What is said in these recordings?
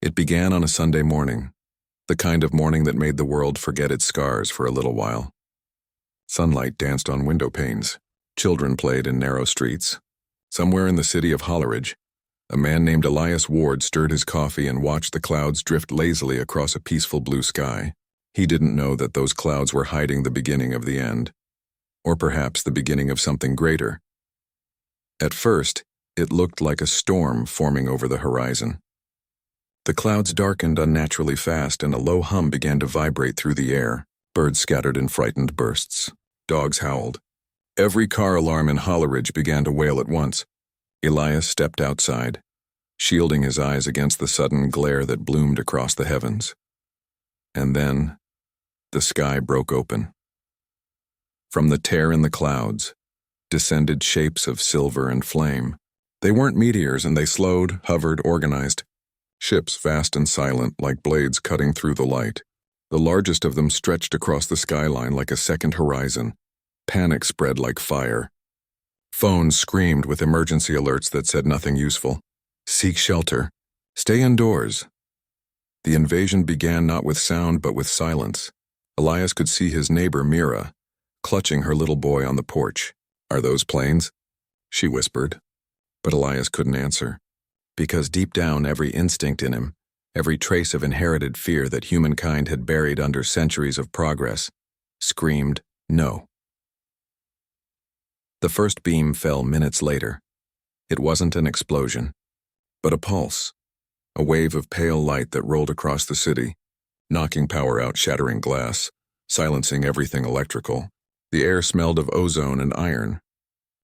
It began on a Sunday morning, the kind of morning that made the world forget its scars for a little while. Sunlight danced on window panes. Children played in narrow streets. Somewhere in the city of Hollowridge, a man named Elias Ward stirred his coffee and watched the clouds drift lazily across a peaceful blue sky. He didn't know that those clouds were hiding the beginning of the end, or perhaps the beginning of something greater. At first, it looked like a storm forming over the horizon. The clouds darkened unnaturally fast and a low hum began to vibrate through the air. Birds scattered in frightened bursts. Dogs howled. Every car alarm in Hollowridge began to wail at once. Elias stepped outside, shielding his eyes against the sudden glare that bloomed across the heavens. And then, the sky broke open. From the tear in the clouds, descended shapes of silver and flame. They weren't meteors, and they slowed, hovered, organized. Ships vast and silent, like blades cutting through the light. The largest of them stretched across the skyline like a second horizon. Panic spread like fire. Phones screamed with emergency alerts that said nothing useful. Seek shelter. Stay indoors. The invasion began not with sound but with silence. Elias could see his neighbor Rhea, clutching her little boy on the porch. "Are those planes?" she whispered. But Elias couldn't answer, because deep down every instinct in him, every trace of inherited fear that humankind had buried under centuries of progress, screamed no. The first beam fell minutes later. It wasn't an explosion, but a pulse, a wave of pale light that rolled across the city, knocking power out, shattering glass, silencing everything electrical. The air smelled of ozone and iron.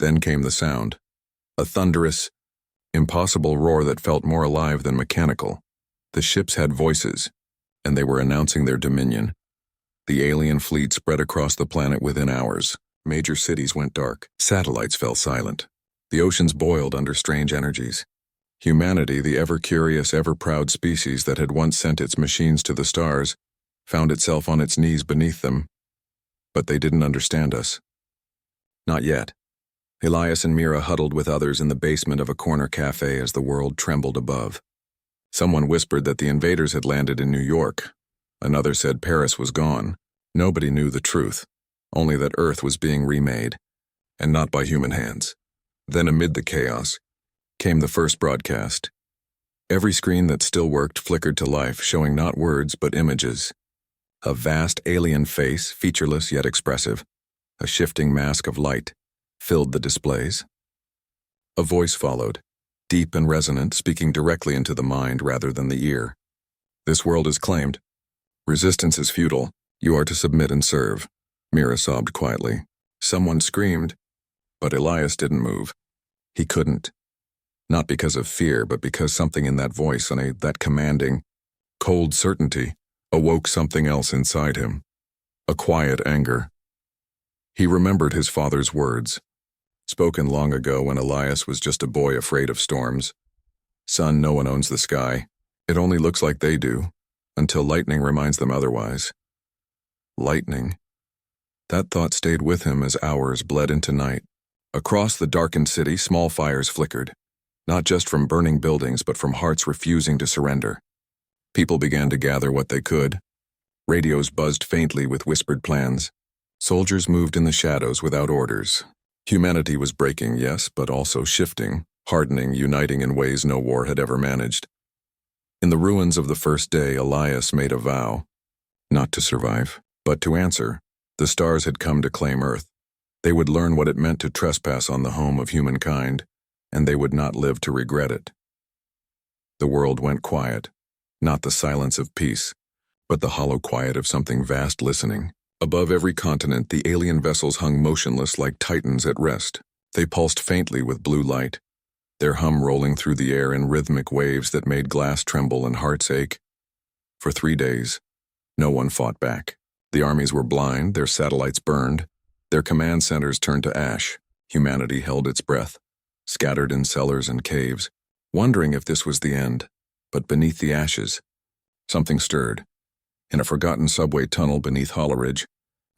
Then came the sound, a thunderous, impossible roar that felt more alive than mechanical. The ships had voices, and they were announcing their dominion. The alien fleet spread across the planet within hours. Major cities went dark. Satellites fell silent. The oceans boiled under strange energies. Humanity, the ever-curious, ever-proud species that had once sent its machines to the stars, found itself on its knees beneath them. But they didn't understand us. Not yet. Elias and Rhea huddled with others in the basement of a corner cafe as the world trembled above. Someone whispered that the invaders had landed in New York. Another said Paris was gone. Nobody knew the truth, only that Earth was being remade, and not by human hands. Then amid the chaos came the first broadcast. Every screen that still worked flickered to life, showing not words but images. A vast alien face, featureless yet expressive, a shifting mask of light, filled the displays. A voice followed, deep and resonant, speaking directly into the mind rather than the ear. "This world is claimed. Resistance is futile. You are to submit and serve." Rhea sobbed quietly. Someone screamed, but Elias didn't move. He couldn't. Not because of fear, but because something in that voice and that commanding, cold certainty awoke something else inside him. A quiet anger. He remembered his father's words, spoken long ago when Elias was just a boy afraid of storms. "Son, no one owns the sky. It only looks like they do, until lightning reminds them otherwise." Lightning. That thought stayed with him as hours bled into night. Across the darkened city, small fires flickered, not just from burning buildings but from hearts refusing to surrender. People began to gather what they could. Radios buzzed faintly with whispered plans. Soldiers moved in the shadows without orders. Humanity was breaking, yes, but also shifting, hardening, uniting in ways no war had ever managed. In the ruins of the first day, Elias made a vow, not to survive, but to answer. The stars had come to claim Earth. They would learn what it meant to trespass on the home of humankind, and they would not live to regret it. The world went quiet, not the silence of peace, but the hollow quiet of something vast listening. Above every continent, the alien vessels hung motionless like titans at rest. They pulsed faintly with blue light, their hum rolling through the air in rhythmic waves that made glass tremble and hearts ache. For 3 days, no one fought back. The armies were blind, their satellites burned, their command centers turned to ash. Humanity held its breath, scattered in cellars and caves, wondering if this was the end. But beneath the ashes, something stirred. In a forgotten subway tunnel beneath Hollowridge,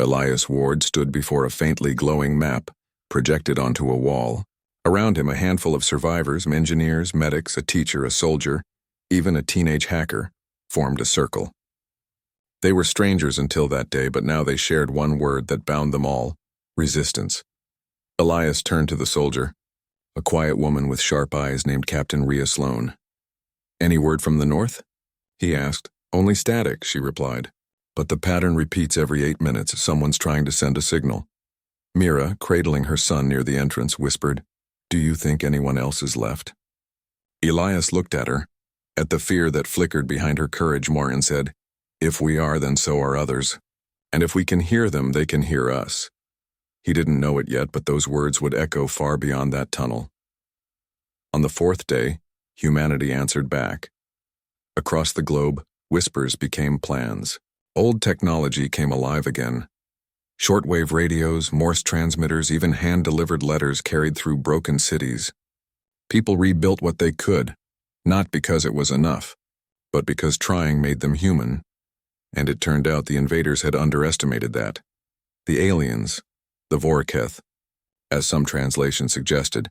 Elias Ward stood before a faintly glowing map, projected onto a wall. Around him, a handful of survivors, engineers, medics, a teacher, a soldier, even a teenage hacker, formed a circle. They were strangers until that day, but now they shared one word that bound them all: resistance. Elias turned to the soldier, a quiet woman with sharp eyes named Captain Rhea Sloan. "Any word from the north?" he asked. "Only static," she replied. "But the pattern repeats every 8 minutes. Someone's trying to send a signal." Mira, cradling her son near the entrance, whispered, "Do you think anyone else is left?" Elias looked at her, at the fear that flickered behind her courage more, and said, "If we are, then so are others. And if we can hear them, they can hear us." He didn't know it yet, but those words would echo far beyond that tunnel. On the 4th day, humanity answered back. Across the globe, whispers became plans. Old technology came alive again. Shortwave radios, Morse transmitters, even hand-delivered letters carried through broken cities. People rebuilt what they could, not because it was enough, but because trying made them human. And it turned out the invaders had underestimated that. The aliens, the Vorr'keth, as some translations suggested,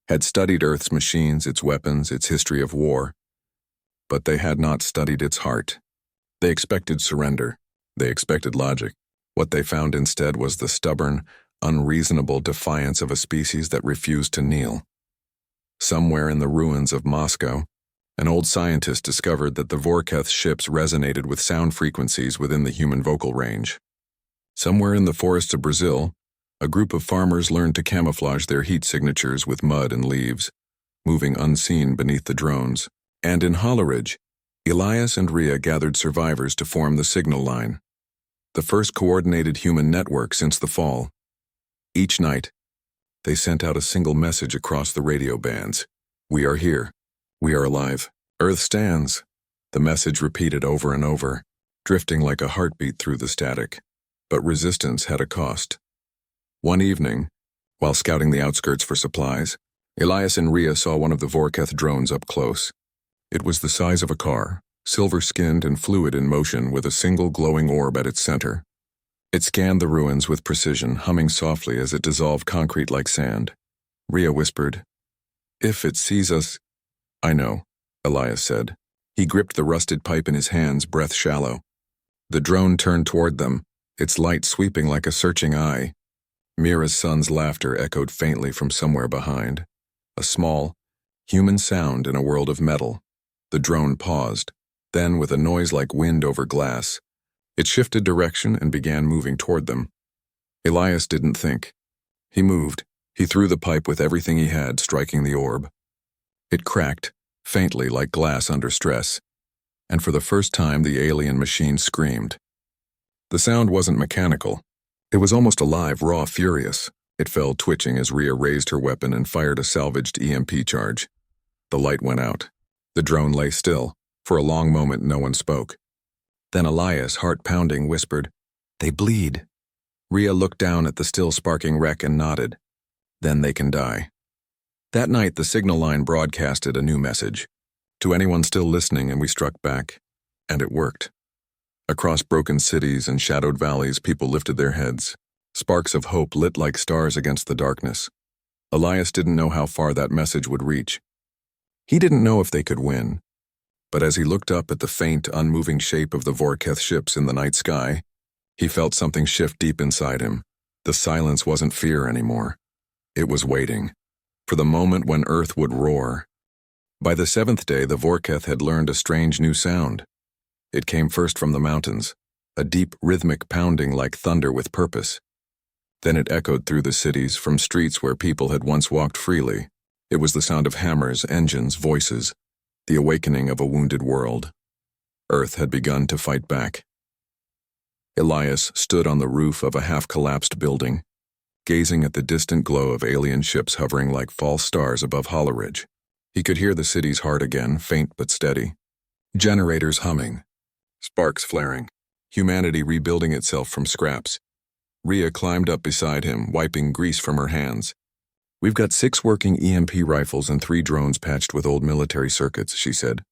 had studied Earth's machines, its weapons, its history of war. But they had not studied its heart. They expected surrender. They expected logic. What they found instead was the stubborn, unreasonable defiance of a species that refused to kneel. Somewhere in the ruins of Moscow, an old scientist discovered that the Vorr'keth ships resonated with sound frequencies within the human vocal range. Somewhere in the forests of Brazil, a group of farmers learned to camouflage their heat signatures with mud and leaves, moving unseen beneath the drones. And in Hollowridge, Elias and Rhea gathered survivors to form the signal line, the first coordinated human network since the fall. Each night, they sent out a single message across the radio bands. "We are here. We are alive. Earth stands." The message repeated over and over, drifting like a heartbeat through the static. But resistance had a cost. One evening, while scouting the outskirts for supplies, Elias and Rhea saw one of the Vorr'keth drones up close. It was the size of a car, silver-skinned and fluid in motion with a single glowing orb at its center. It scanned the ruins with precision, humming softly as it dissolved concrete like sand. Rhea whispered, "If it sees us—" "I know," Elias said. He gripped the rusted pipe in his hands, breath shallow. The drone turned toward them, its light sweeping like a searching eye. Mira's son's laughter echoed faintly from somewhere behind, a small, human sound in a world of metal. The drone paused. Then, with a noise like wind over glass, it shifted direction and began moving toward them. Elias didn't think. He moved. He threw the pipe with everything he had, striking the orb. It cracked, faintly like glass under stress, and for the first time the alien machine screamed. The sound wasn't mechanical. It was almost alive, raw, furious. It fell twitching as Rhea raised her weapon and fired a salvaged EMP charge. The light went out. The drone lay still. For a long moment, no one spoke. Then Elias, heart-pounding, whispered, "They bleed." Rhea looked down at the still sparking wreck and nodded. "Then they can die." That night, the signal line broadcasted a new message. To anyone still listening, and we struck back. And it worked. Across broken cities and shadowed valleys, people lifted their heads. Sparks of hope lit like stars against the darkness. Elias didn't know how far that message would reach. He didn't know if they could win. But as he looked up at the faint, unmoving shape of the Vorr'keth ships in the night sky, he felt something shift deep inside him. The silence wasn't fear anymore. It was waiting, for the moment when Earth would roar. By the 7th day, the Vorr'keth had learned a strange new sound. It came first from the mountains, a deep, rhythmic pounding like thunder with purpose. Then it echoed through the cities, from streets where people had once walked freely. It was the sound of hammers, engines, voices, the awakening of a wounded world. Earth had begun to fight back. Elias stood on the roof of a half-collapsed building, gazing at the distant glow of alien ships hovering like false stars above Hollowridge. He could hear the city's heart again, faint but steady. Generators humming, sparks flaring, humanity rebuilding itself from scraps. Rhea climbed up beside him, wiping grease from her hands. "We've got 6 working EMP rifles and 3 drones patched with old military circuits," she said.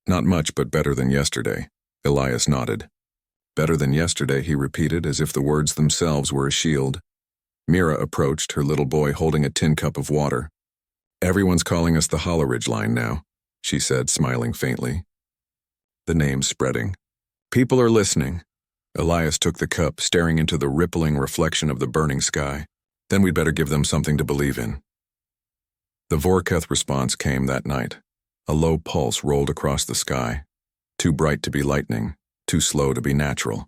"Not much, but better than yesterday." Elias nodded. "Better than yesterday," he repeated, as if the words themselves were a shield. Mira approached, her little boy holding a tin cup of water. "Everyone's calling us the Hollowridge line now," she said, smiling faintly. The name's spreading. People are listening. Elias took the cup, staring into the rippling reflection of the burning sky. Then we'd better give them something to believe in. The Vorr'keth response came that night. A low pulse rolled across the sky. Too bright to be lightning, too slow to be natural.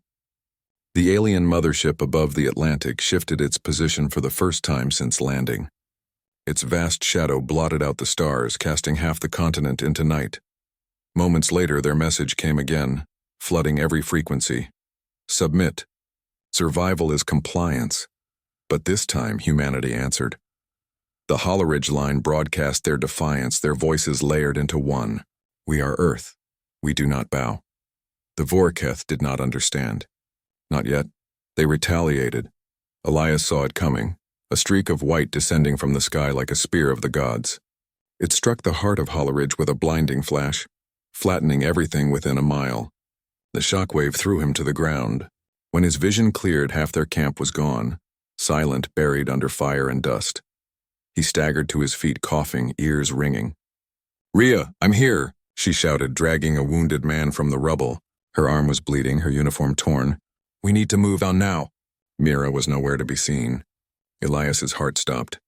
The alien mothership above the Atlantic shifted its position for the first time since landing. Its vast shadow blotted out the stars, casting half the continent into night. Moments later, their message came again, flooding every frequency. Submit. Survival is compliance. But this time, humanity answered. The Hollowridge line broadcast their defiance, their voices layered into one. We are Earth. We do not bow. The Vorr'keth did not understand. Not yet. They retaliated. Elias saw it coming, a streak of white descending from the sky like a spear of the gods. It struck the heart of Hollowridge with a blinding flash, flattening everything within a mile. The shockwave threw him to the ground. When his vision cleared, half their camp was gone, silent, buried under fire and dust. He staggered to his feet, coughing, ears ringing. "Rhea, I'm here," she shouted, dragging a wounded man from the rubble. Her arm was bleeding, her uniform torn. "We need to move on now." Mira was nowhere to be seen. Elias's heart stopped.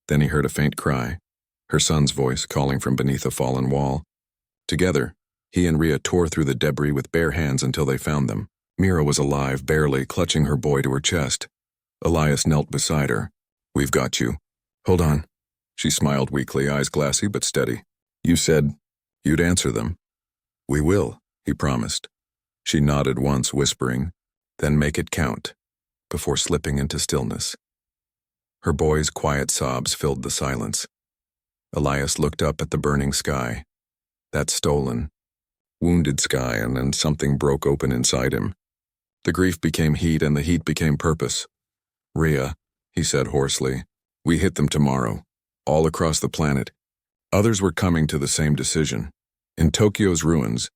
Then he heard a faint cry, her son's voice calling from beneath a fallen wall. Together, he and Rhea tore through the debris with bare hands until they found them. Mira was alive, barely, clutching her boy to her chest. Elias knelt beside her. "We've got you. Hold on." She smiled weakly, eyes glassy but steady. "You said you'd answer them." "We will," he promised. She nodded once, whispering, "Then make it count," before slipping into stillness. Her boy's quiet sobs filled the silence. Elias looked up at the burning sky. That stolen, wounded sky, and then something broke open inside him. The grief became heat, and the heat became purpose. "Rhea," he said hoarsely, "we hit them tomorrow, all across the planet." Others were coming to the same decision. In Tokyo's ruins,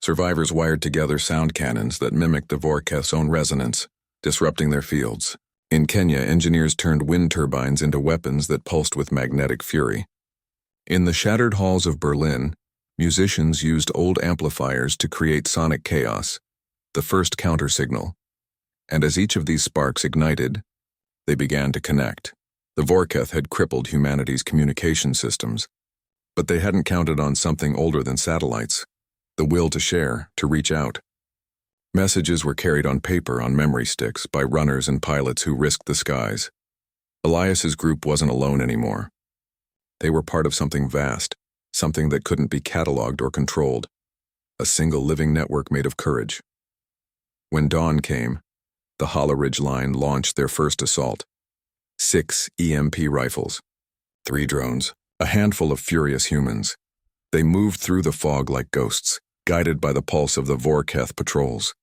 survivors wired together sound cannons that mimicked the Vorr'keth's own resonance, disrupting their fields. In Kenya, engineers turned wind turbines into weapons that pulsed with magnetic fury. In the shattered halls of Berlin, musicians used old amplifiers to create sonic chaos, the first countersignal. And as each of these sparks ignited, they began to connect. The Vorr'keth had crippled humanity's communication systems, but they hadn't counted on something older than satellites, the will to share, to reach out. Messages were carried on paper on memory sticks by runners and pilots who risked the skies. Elias's group wasn't alone anymore. They were part of something vast, something that couldn't be cataloged or controlled, a single living network made of courage. When dawn came, the Hollowridge line launched their first assault. 6 EMP rifles, 3 drones, a handful of furious humans. They moved through the fog like ghosts, guided by the pulse of the Vorr'keth patrols.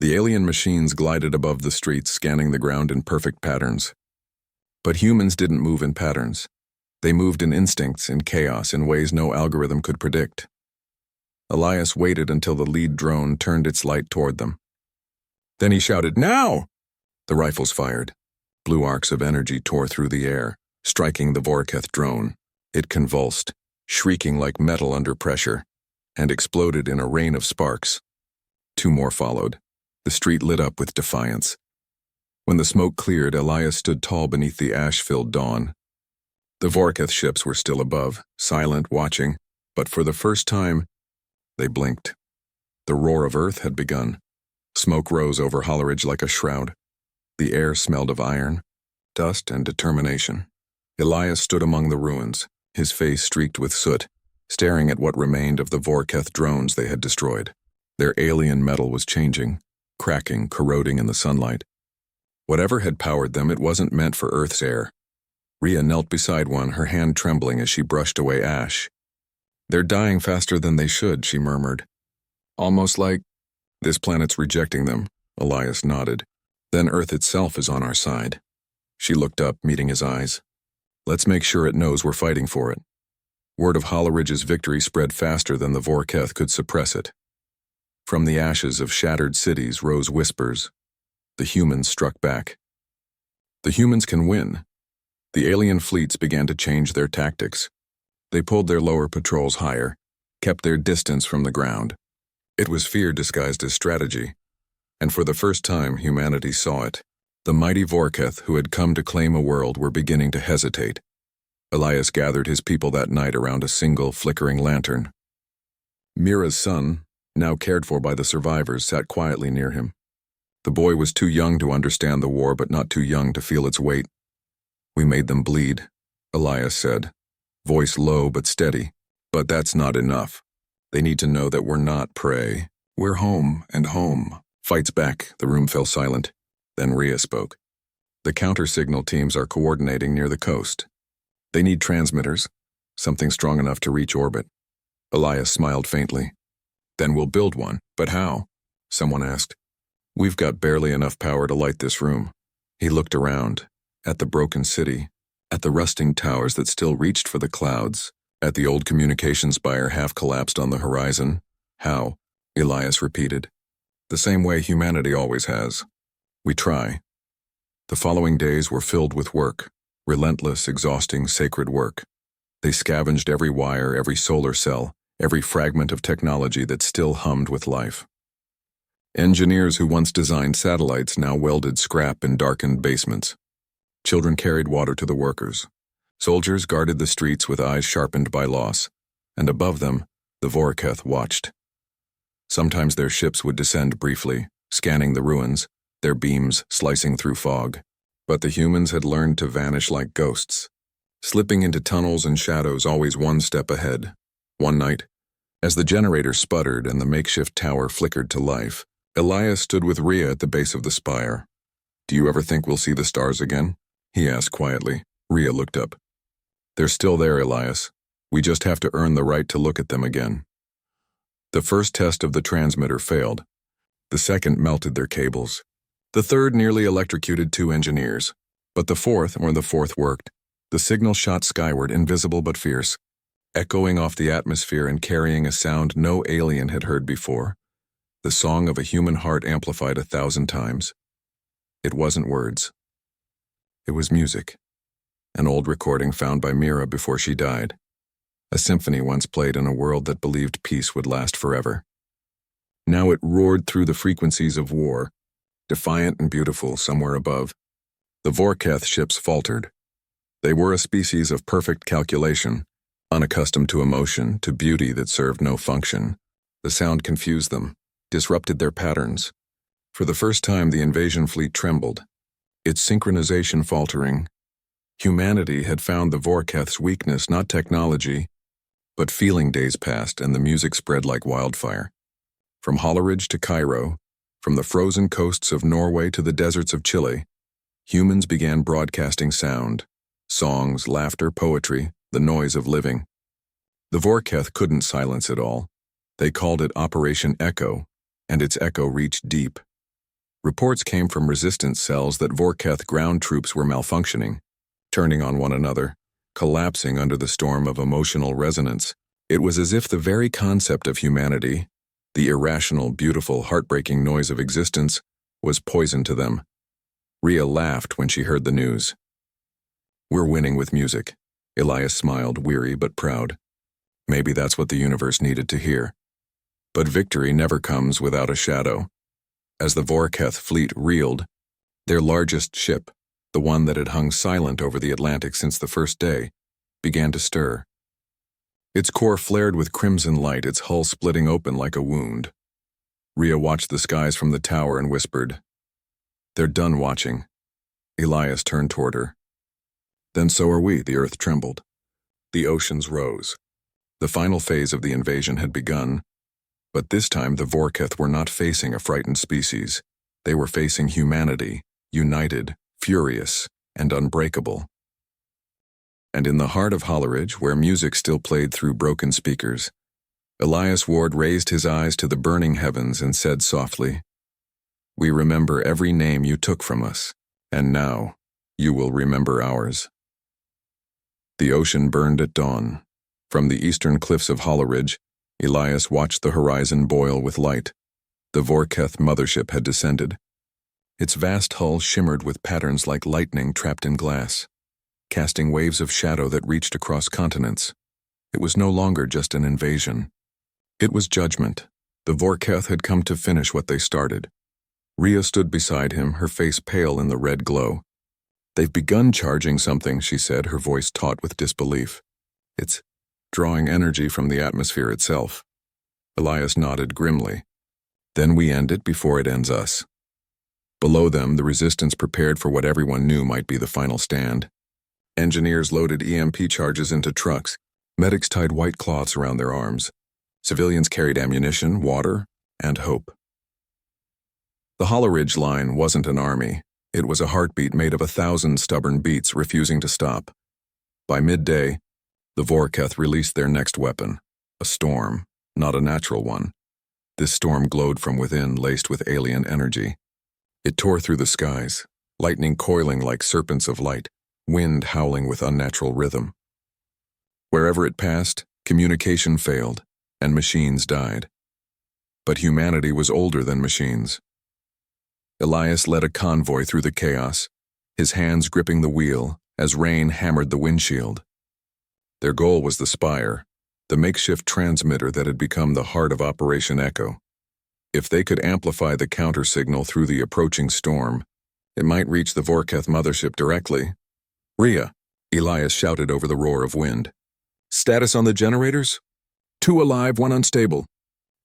The alien machines glided above the streets, scanning the ground in perfect patterns. But humans didn't move in patterns. They moved in instincts, in chaos, in ways no algorithm could predict. Elias waited until the lead drone turned its light toward them. Then he shouted, "Now!" The rifles fired. Blue arcs of energy tore through the air, striking the Vorr'keth drone. It convulsed, shrieking like metal under pressure, and exploded in a rain of sparks. 2 more followed. The street lit up with defiance. When the smoke cleared, Elias stood tall beneath the ash-filled dawn. The Vorr'keth ships were still above, silent, watching, but for the first time, they blinked. The roar of Earth had begun. Smoke rose over Hollowridge like a shroud. The air smelled of iron, dust, and determination. Elias stood among the ruins, his face streaked with soot, staring at what remained of the Vorr'keth drones they had destroyed. Their alien metal was changing, cracking, corroding in the sunlight. Whatever had powered them, it wasn't meant for Earth's air. Rhea knelt beside one, her hand trembling as she brushed away ash. "They're dying faster than they should," she murmured. "Almost like this planet's rejecting them," Elias nodded. "Then Earth itself is on our side." She looked up, meeting his eyes. "Let's make sure it knows we're fighting for it." Word of Hollowridge's victory spread faster than the Vorr'keth could suppress it. From the ashes of shattered cities rose whispers. The humans struck back. The humans can win. The alien fleets began to change their tactics. They pulled their lower patrols higher, kept their distance from the ground. It was fear disguised as strategy, and for the first time humanity saw it. The mighty Vorr'keth who had come to claim a world were beginning to hesitate. Elias gathered his people that night around a single flickering lantern. Mira's son, now cared for by the survivors, sat quietly near him. The boy was too young to understand the war, but not too young to feel its weight. "We made them bleed," Elias said, voice low but steady. "But that's not enough. They need to know that we're not prey. We're home, and home." Fights back, the room fell silent. Then Rhea spoke. "The counter-signal teams are coordinating near the coast. They need transmitters, something strong enough to reach orbit." Elias smiled faintly. "Then we'll build one." "But how?" someone asked. "We've got barely enough power to light this room." He looked around, at the broken city, at the rusting towers that still reached for the clouds, at the old communication spire half collapsed on the horizon. "How?" Elias repeated. "The same way humanity always has. We try." The following days were filled with work, relentless, exhausting, sacred work. They scavenged every wire, every solar cell, every fragment of technology that still hummed with life. Engineers who once designed satellites now welded scrap in darkened basements. Children carried water to the workers. Soldiers guarded the streets with eyes sharpened by loss, and above them, the Vorr'keth watched. Sometimes their ships would descend briefly, scanning the ruins, their beams slicing through fog. But the humans had learned to vanish like ghosts, slipping into tunnels and shadows always one step ahead. One night, as the generator sputtered and the makeshift tower flickered to life, Elias stood with Rhea at the base of the spire. "Do you ever think we'll see the stars again?" he asked quietly. Rhea looked up. "They're still there, Elias. We just have to earn the right to look at them again." The first test of the transmitter failed. The second melted their cables. The third nearly electrocuted 2 engineers. But the fourth worked. The signal shot skyward, invisible but fierce, echoing off the atmosphere and carrying a sound no alien had heard before. The song of a human heart amplified 1,000 times. It wasn't words. It was music. An old recording found by Mira before she died. A symphony once played in a world that believed peace would last forever. Now it roared through the frequencies of war, defiant and beautiful somewhere above. The Vorr'keth ships faltered. They were a species of perfect calculation, unaccustomed to emotion, to beauty that served no function. The sound confused them, disrupted their patterns. For the first time, the invasion fleet trembled, its synchronization faltering. Humanity had found the Vorr'keth's weakness, not technology, but feeling. Days passed, and the music spread like wildfire. From Hollowridge to Cairo, from the frozen coasts of Norway to the deserts of Chile, humans began broadcasting sound, songs, laughter, poetry, the noise of living. The Vorr'keth couldn't silence it all. They called it Operation Echo, and its echo reached deep. Reports came from resistance cells that Vorr'keth ground troops were malfunctioning, turning on one another, collapsing under the storm of emotional resonance. It was as if the very concept of humanity, the irrational, beautiful, heartbreaking noise of existence, was poison to them. Rhea laughed when she heard the news. "We're winning with music." Elias smiled, weary but proud. Maybe that's what the universe needed to hear. But victory never comes without a shadow. As the Vorr'keth fleet reeled, their largest ship, the one that had hung silent over the Atlantic since the first day, began to stir. Its core flared with crimson light, its hull splitting open like a wound. Rhea watched the skies from the tower and whispered, "They're done watching." Elias turned toward her. "Then so are we." The earth trembled. The oceans rose. The final phase of the invasion had begun, but this time the Vorr'keth were not facing a frightened species. They were facing humanity, united, furious, and unbreakable. And in the heart of Hollowridge, where music still played through broken speakers, Elias Ward raised his eyes to the burning heavens and said softly, "We remember every name you took from us, and now you will remember ours." The ocean burned at dawn. From the eastern cliffs of Hollowridge, Elias watched the horizon boil with light. The Vorr'keth mothership had descended. Its vast hull shimmered with patterns like lightning trapped in glass, casting waves of shadow that reached across continents. It was no longer just an invasion. It was judgment. The Vorr'keth had come to finish what they started. Rhea stood beside him, her face pale in the red glow. "They've begun charging something," she said, her voice taut with disbelief. "It's drawing energy from the atmosphere itself." Elias nodded grimly. "Then we end it before it ends us." Below them, the resistance prepared for what everyone knew might be the final stand. Engineers loaded EMP charges into trucks. Medics tied white cloths around their arms. Civilians carried ammunition, water, and hope. The Hollowridge line wasn't an army. It was a heartbeat made of 1,000 stubborn beats refusing to stop. By midday, the Vorr'keth released their next weapon, a storm, not a natural one. This storm glowed from within, laced with alien energy. It tore through the skies, lightning coiling like serpents of light, wind howling with unnatural rhythm. Wherever it passed, communication failed, and machines died. But humanity was older than machines. Elias led a convoy through the chaos, his hands gripping the wheel as rain hammered the windshield. Their goal was the Spire, the makeshift transmitter that had become the heart of Operation Echo. If they could amplify the counter-signal through the approaching storm, it might reach the Vorr'keth mothership directly. "Rhea," Elias shouted over the roar of wind. "Status on the generators?" "2 alive, 1 unstable,"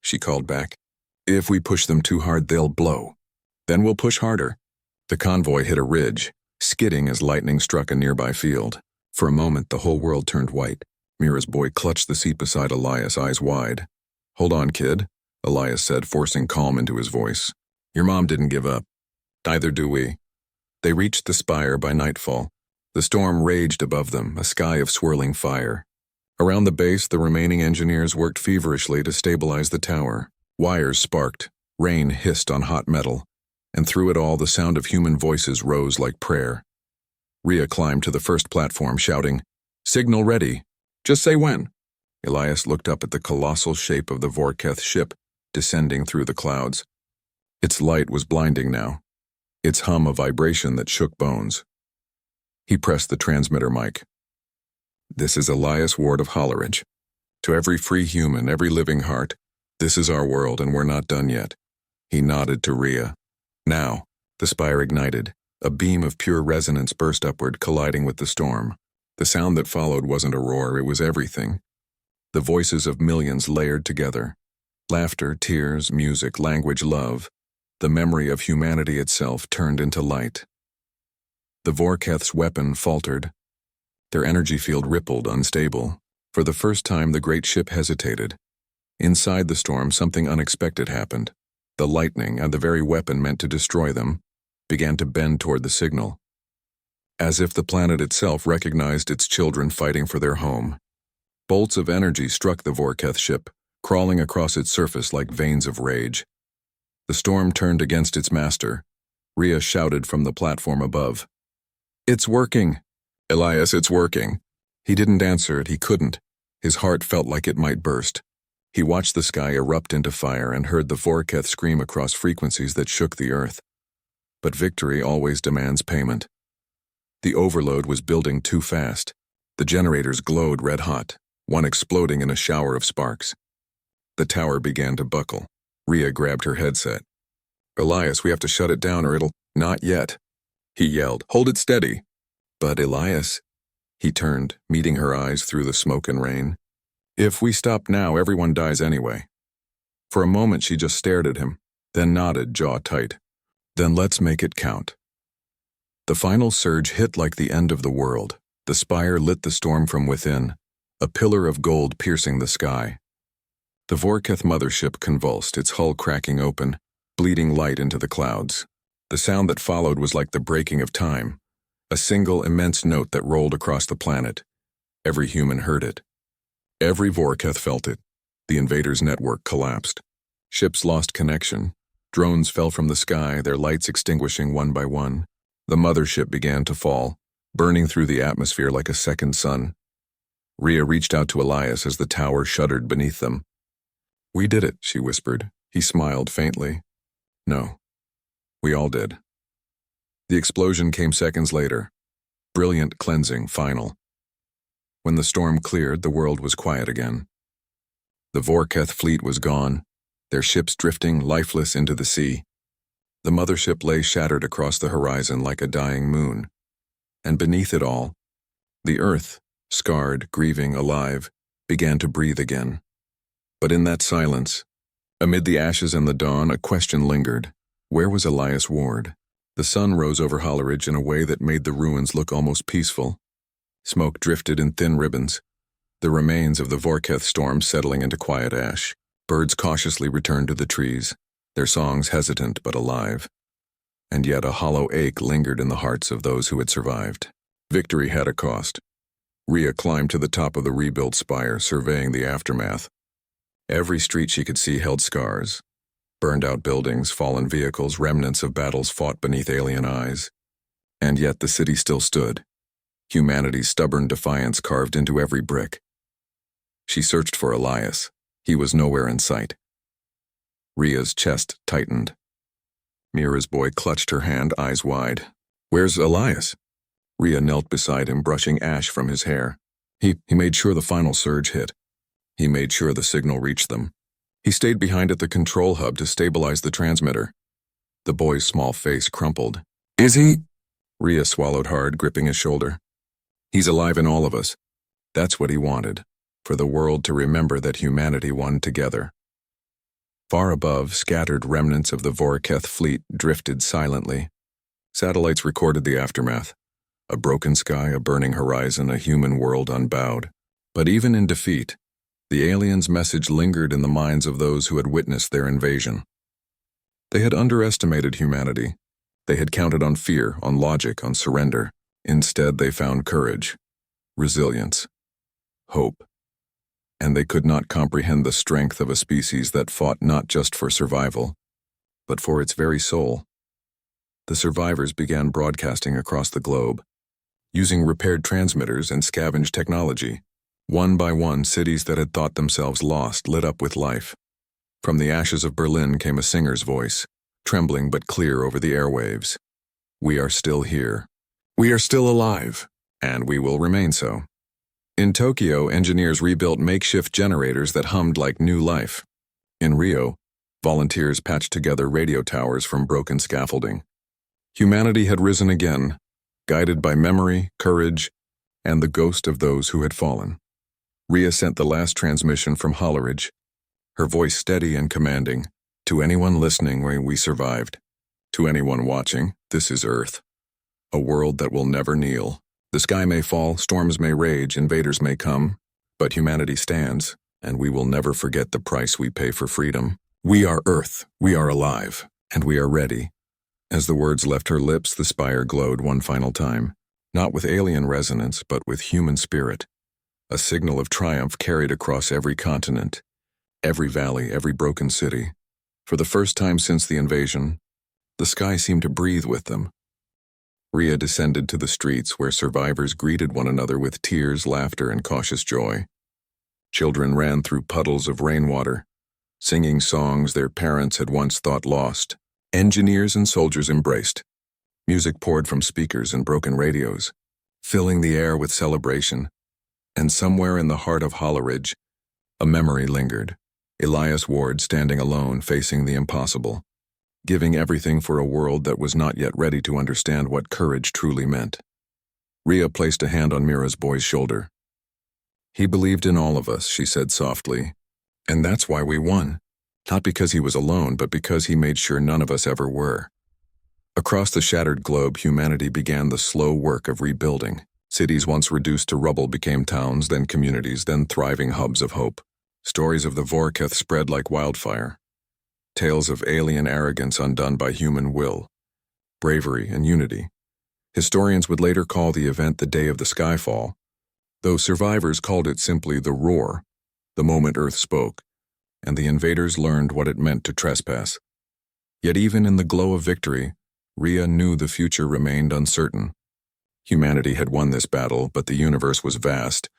she called back. "If we push them too hard, they'll blow. Then we'll push harder." The convoy hit a ridge, skidding as lightning struck a nearby field. For a moment, the whole world turned white. Mira's boy clutched the seat beside Elias, eyes wide. "Hold on, kid," Elias said, forcing calm into his voice. "Your mom didn't give up. Neither do we." They reached the Spire by nightfall. The storm raged above them, a sky of swirling fire. Around the base, the remaining engineers worked feverishly to stabilize the tower. Wires sparked, rain hissed on hot metal, and through it all the sound of human voices rose like prayer. Rhea climbed to the first platform, shouting, "Signal ready. Just say when." Elias looked up at the colossal shape of the Vorr'keth ship, descending through the clouds. Its light was blinding now, its hum a vibration that shook bones. He pressed the transmitter mic. "This is Elias Ward of Hollowridge. To every free human, every living heart, this is our world and we're not done yet." He nodded to Rhea. Now, the Spire ignited. A beam of pure resonance burst upward, colliding with the storm. The sound that followed wasn't a roar, it was everything. The voices of millions layered together. Laughter, tears, music, language, love. The memory of humanity itself turned into light. The Vorr'keth's weapon faltered. Their energy field rippled, unstable. For the first time, the great ship hesitated. Inside the storm, something unexpected happened. The lightning, and the very weapon meant to destroy them, began to bend toward the signal. As if the planet itself recognized its children fighting for their home. Bolts of energy struck the Vorr'keth ship, crawling across its surface like veins of rage. The storm turned against its master. Rhea shouted from the platform above. "It's working!" "Elias, it's working." He didn't answer it, he couldn't. His heart felt like it might burst. He watched the sky erupt into fire and heard the Vorr'keth scream across frequencies that shook the earth. But victory always demands payment. The overload was building too fast. The generators glowed red-hot, one exploding in a shower of sparks. The tower began to buckle. Rhea grabbed her headset. "Elias, we have to shut it down or it'll—" "Not yet," he yelled. "Hold it steady." "But Elias—" He turned, meeting her eyes through the smoke and rain. "If we stop now, everyone dies anyway." For a moment she just stared at him, then nodded, jaw tight. "Then let's make it count." The final surge hit like the end of the world. The Spire lit the storm from within, a pillar of gold piercing the sky. The Vorr'keth mothership convulsed, its hull cracking open, bleeding light into the clouds. The sound that followed was like the breaking of time, a single immense note that rolled across the planet. Every human heard it. Every Vorr'keth felt it. The invaders' network collapsed. Ships lost connection. Drones fell from the sky, their lights extinguishing one by one. The mothership began to fall, burning through the atmosphere like a second sun. Rhea reached out to Elias as the tower shuddered beneath them. "We did it," she whispered. He smiled faintly. "No. We all did." The explosion came seconds later. Brilliant, cleansing, final. When the storm cleared, the world was quiet again. The Vorr'keth fleet was gone, their ships drifting lifeless into the sea. The mothership lay shattered across the horizon like a dying moon. And beneath it all, the Earth, scarred, grieving, alive, began to breathe again. But in that silence, amid the ashes and the dawn, a question lingered. Where was Elias Ward? The sun rose over Hollowridge in a way that made the ruins look almost peaceful. Smoke drifted in thin ribbons, the remains of the Vorr'keth storm settling into quiet ash. Birds cautiously returned to the trees, their songs hesitant but alive. And yet a hollow ache lingered in the hearts of those who had survived. Victory had a cost. Rhea climbed to the top of the rebuilt spire, surveying the aftermath. Every street she could see held scars. Burned-out buildings, fallen vehicles, remnants of battles fought beneath alien eyes. And yet the city still stood, humanity's stubborn defiance carved into every brick. She searched for Elias. He was nowhere in sight. Rhea's chest tightened. Mira's boy clutched her hand, eyes wide. "Where's Elias?" Rhea knelt beside him, brushing ash from his hair. He made sure the final surge hit. He made sure the signal reached them. He stayed behind at the control hub to stabilize the transmitter. The boy's small face crumpled. "Is he?" Rhea swallowed hard, gripping his shoulder. "He's alive in all of us." That's what he wanted, for the world to remember that humanity won together. Far above, scattered remnants of the Vorr'keth fleet drifted silently. Satellites recorded the aftermath. A broken sky, a burning horizon, a human world unbowed. But even in defeat, the aliens' message lingered in the minds of those who had witnessed their invasion. They had underestimated humanity. They had counted on fear, on logic, on surrender. Instead, they found courage, resilience, hope. And they could not comprehend the strength of a species that fought not just for survival, but for its very soul. The survivors began broadcasting across the globe, using repaired transmitters and scavenged technology. One by one, cities that had thought themselves lost lit up with life. From the ashes of Berlin came a singer's voice, trembling but clear over the airwaves. "We are still here. We are still alive, and we will remain so." In Tokyo, engineers rebuilt makeshift generators that hummed like new life. In Rio, volunteers patched together radio towers from broken scaffolding. Humanity had risen again, guided by memory, courage, and the ghost of those who had fallen. Rhea sent the last transmission from Hollowridge, her voice steady and commanding. "To anyone listening, we survived. To anyone watching, this is Earth. A world that will never kneel. The sky may fall, storms may rage, invaders may come, but humanity stands, and we will never forget the price we pay for freedom. We are Earth, we are alive, and we are ready." As the words left her lips, the spire glowed one final time, not with alien resonance, but with human spirit. A signal of triumph carried across every continent, every valley, every broken city. For the first time since the invasion, the sky seemed to breathe with them. Rhea descended to the streets where survivors greeted one another with tears, laughter, and cautious joy. Children ran through puddles of rainwater, singing songs their parents had once thought lost. Engineers and soldiers embraced. Music poured from speakers and broken radios, filling the air with celebration. And somewhere in the heart of Hollowridge, a memory lingered. Elias Ward standing alone, facing the impossible, giving everything for a world that was not yet ready to understand what courage truly meant. Rhea placed a hand on Mira's boy's shoulder. "He believed in all of us," she said softly, "and that's why we won. Not because he was alone, but because he made sure none of us ever were." Across the shattered globe, humanity began the slow work of rebuilding. Cities once reduced to rubble became towns, then communities, then thriving hubs of hope. Stories of the Vorr'keth spread like wildfire. Tales of alien arrogance undone by human will, bravery, and unity. Historians would later call the event the Day of the Skyfall, though survivors called it simply the Roar, the moment Earth spoke, and the invaders learned what it meant to trespass. Yet even in the glow of victory, Rhea knew the future remained uncertain. Humanity had won this battle, but the universe was vast,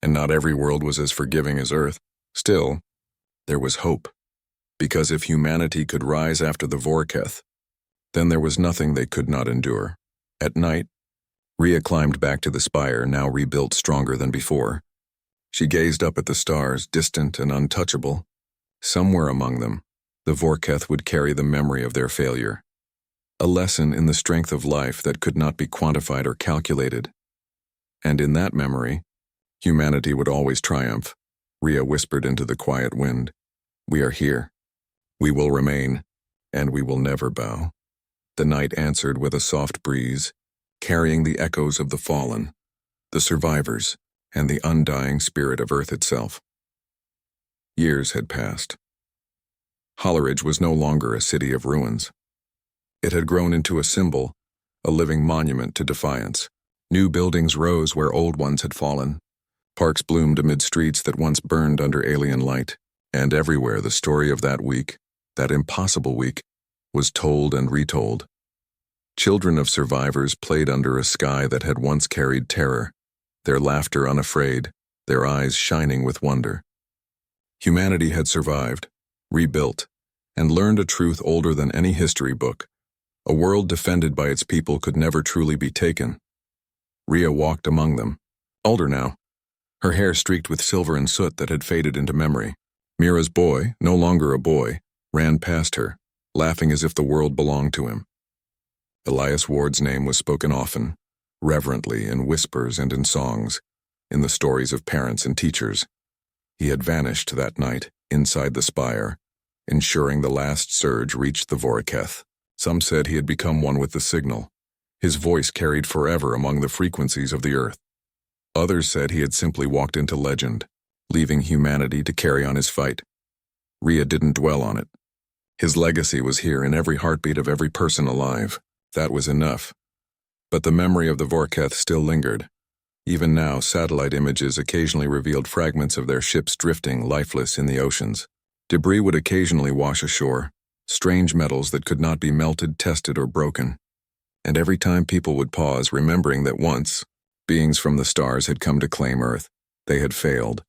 and not every world was as forgiving as Earth. Still, there was hope. Because if humanity could rise after the Vorr'keth, then there was nothing they could not endure. At night, Rhea climbed back to the spire, now rebuilt stronger than before. She gazed up at the stars, distant and untouchable. Somewhere among them, the Vorr'keth would carry the memory of their failure. A lesson in the strength of life that could not be quantified or calculated. And in that memory, humanity would always triumph. Rhea whispered into the quiet wind. We are here. We will remain, and we will never bow. The night answered with a soft breeze, carrying the echoes of the fallen, the survivors, and the undying spirit of Earth itself. Years had passed. Hollowridge was no longer a city of ruins. It had grown into a symbol, a living monument to defiance. New buildings rose where old ones had fallen. Parks bloomed amid streets that once burned under alien light. And everywhere the story of that week, that impossible week, was told and retold. Children of survivors played under a sky that had once carried terror, their laughter unafraid, their eyes shining with wonder. Humanity had survived, rebuilt, and learned a truth older than any history book. A world defended by its people could never truly be taken. Rhea walked among them, older now, her hair streaked with silver and soot that had faded into memory. Mira's boy, no longer a boy, ran past her, laughing as if the world belonged to him. Elias Ward's name was spoken often, reverently, in whispers and in songs, in the stories of parents and teachers. He had vanished that night, inside the spire, ensuring the last surge reached the Vorr'keth. Some said he had become one with the signal, his voice carried forever among the frequencies of the earth. Others said he had simply walked into legend, leaving humanity to carry on his fight. Rhea didn't dwell on it. His legacy was here in every heartbeat of every person alive. That was enough. But the memory of the Vorr'keth still lingered. Even now, satellite images occasionally revealed fragments of their ships drifting lifeless in the oceans. Debris would occasionally wash ashore, strange metals that could not be melted, tested, or broken. And every time people would pause, remembering that once, beings from the stars had come to claim Earth, they had failed.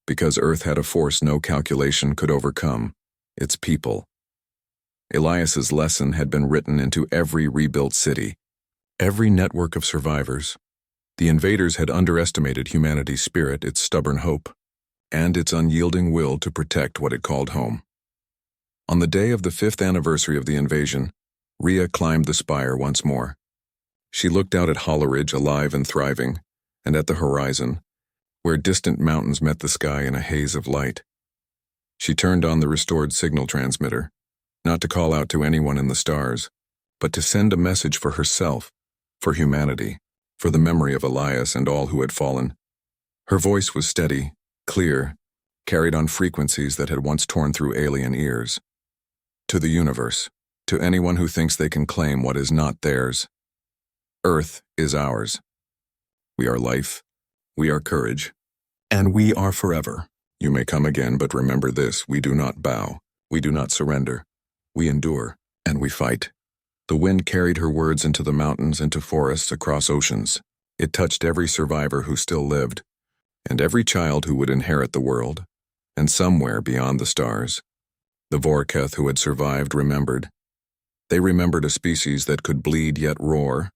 Because Earth had a force no calculation could overcome, its people. Elias's lesson had been written into every rebuilt city, every network of survivors. The invaders had underestimated humanity's spirit, its stubborn hope, and its unyielding will to protect what it called home. On the day of the 5th anniversary of the invasion, Rhea climbed the spire once more. She looked out at Hollowridge, alive and thriving, and at the horizon, where distant mountains met the sky in a haze of light. She turned on the restored signal transmitter, not to call out to anyone in the stars, but to send a message for herself, for humanity, for the memory of Elias and all who had fallen. Her voice was steady, clear, carried on frequencies that had once torn through alien ears. To the universe, to anyone who thinks they can claim what is not theirs. Earth is ours. We are life. We are courage. And we are forever. You may come again, but remember this, we do not bow. We do not surrender. We endure, and we fight. The wind carried her words into the mountains, into forests, across oceans. It touched every survivor who still lived, and every child who would inherit the world, and somewhere beyond the stars. The Vorr'keth who had survived remembered. They remembered a species that could bleed yet roar,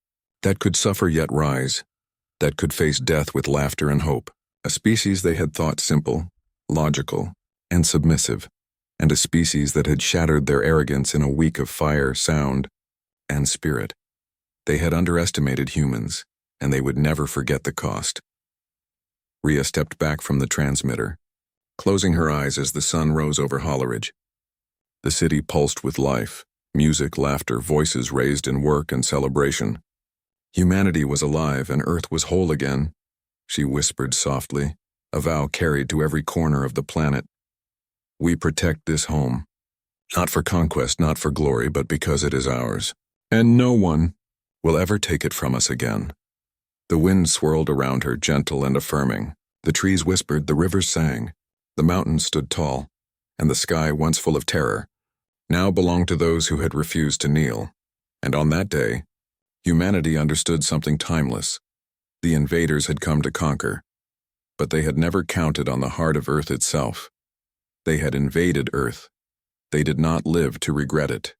that could suffer yet rise, that could face death with laughter and hope. A species they had thought simple, logical, and submissive, and a species that had shattered their arrogance in a week of fire, sound, and spirit. They had underestimated humans, and they would never forget the cost. Rhea stepped back from the transmitter, closing her eyes as the sun rose over Hollowridge. The city pulsed with life, music, laughter, voices raised in work and celebration. Humanity was alive and Earth was whole again, she whispered softly, a vow carried to every corner of the planet. We protect this home, not for conquest, not for glory, but because it is ours, and no one will ever take it from us again. The wind swirled around her, gentle and affirming. The trees whispered, the rivers sang, the mountains stood tall, and the sky, once full of terror, now belonged to those who had refused to kneel. And on that day, humanity understood something timeless. The invaders had come to conquer, but they had never counted on the heart of Earth itself. They had invaded Earth. They did not live to regret it.